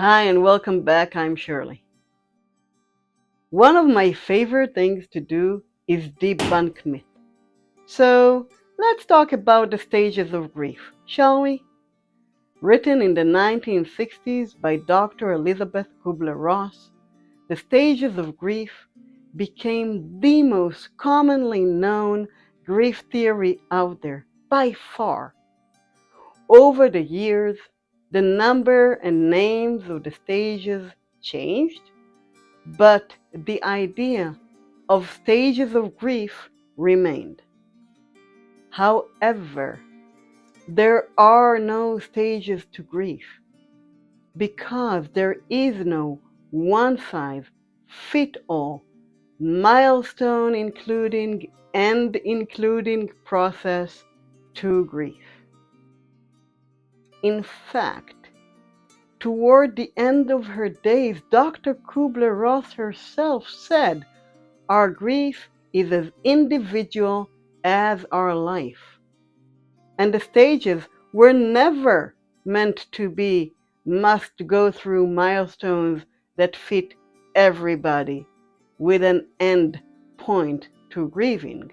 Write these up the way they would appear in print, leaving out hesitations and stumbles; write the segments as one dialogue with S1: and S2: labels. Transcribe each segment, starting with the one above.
S1: Hi and welcome back. I'm Shirley. One of my favorite things to do is debunk myth. So let's talk about the stages of grief, shall we? Written in the 1960s by Dr. Elizabeth Kubler-Ross, the stages of grief became the most commonly known grief theory out there by far. Over the years, the number and names of the stages changed, but the idea of stages of grief remained. However, there are no stages to grief because there is no one-size-fits-all milestone including process to grief. In fact, toward the end of her days, Dr. Kubler-Ross herself said, "Our grief is as individual as our life." And the stages were never meant to be must go through milestones that fit everybody with an end point to grieving.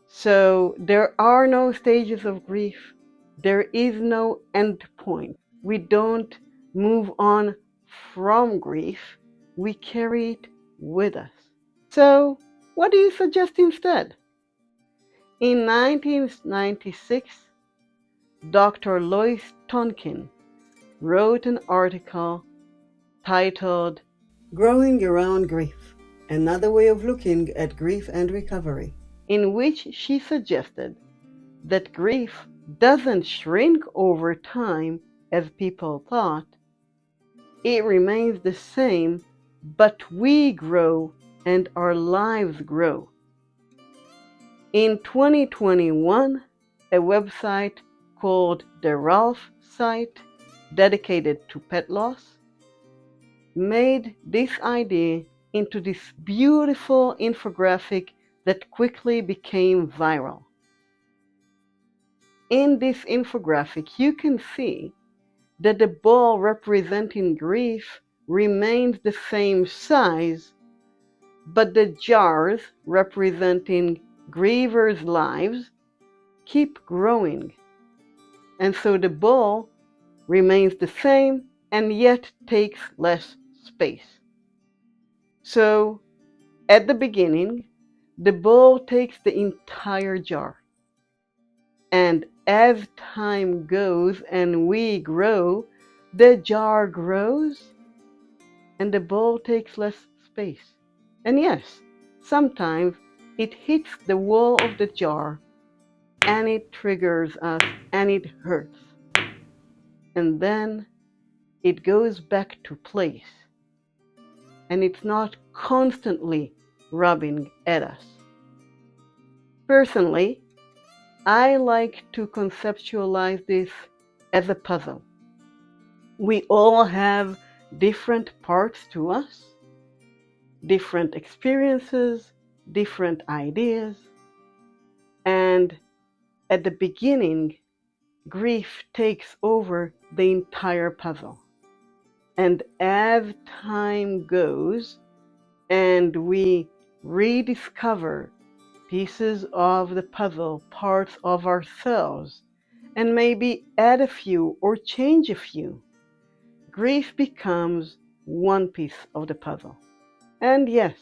S1: So there are no stages of grief. There is no end point. We don't move on from grief. We carry it with us. So what do you suggest instead? In 1996, Dr. Lois Tonkin wrote an article titled "Growing Around Grief: Another Way of Looking at Grief and Recovery," in which she suggested that grief doesn't shrink over time as people thought. It remains the same, but we grow and our lives grow. In 2021, a website called the Ralph site, dedicated to pet loss, made this idea into this beautiful infographic that quickly became viral. In this infographic, you can see that the ball representing grief remains the same size, but the jars representing grievers' lives keep growing. And so the ball remains the same and yet takes less space. So at the beginning, the ball takes the entire jar. And as time goes and we grow, the jar grows and the ball takes less space. And yes, sometimes it hits the wall of the jar and it triggers us and it hurts. And then it goes back to place and it's not constantly rubbing at us. Personally, I like to conceptualize this as a puzzle. We all have different parts to us, different experiences, different ideas, and at the beginning, grief takes over the entire puzzle. And as time goes and we rediscover pieces of the puzzle, parts of ourselves, and maybe add a few or change a few, grief becomes one piece of the puzzle. And yes,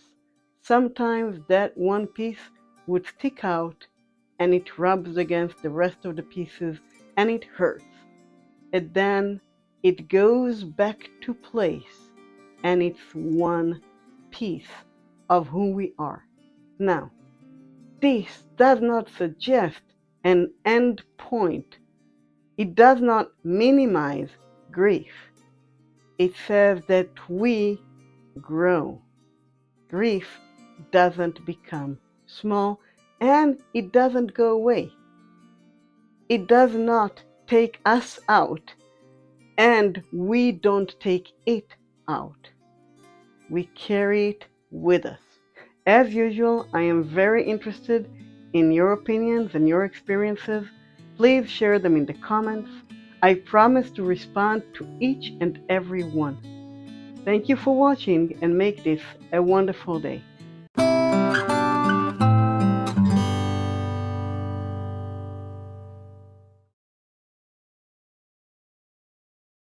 S1: sometimes that one piece would stick out and it rubs against the rest of the pieces and it hurts. And then it goes back to place and it's one piece of who we are. Now, this does not suggest an end point. It does not minimize grief. It says that we grow. Grief doesn't become small and it doesn't go away. It does not take us out and we don't take it out. We carry it with us. As usual, I am very interested in your opinions and your experiences. Please share them in the comments. I promise to respond to each and every one. Thank you for watching and make this a wonderful day.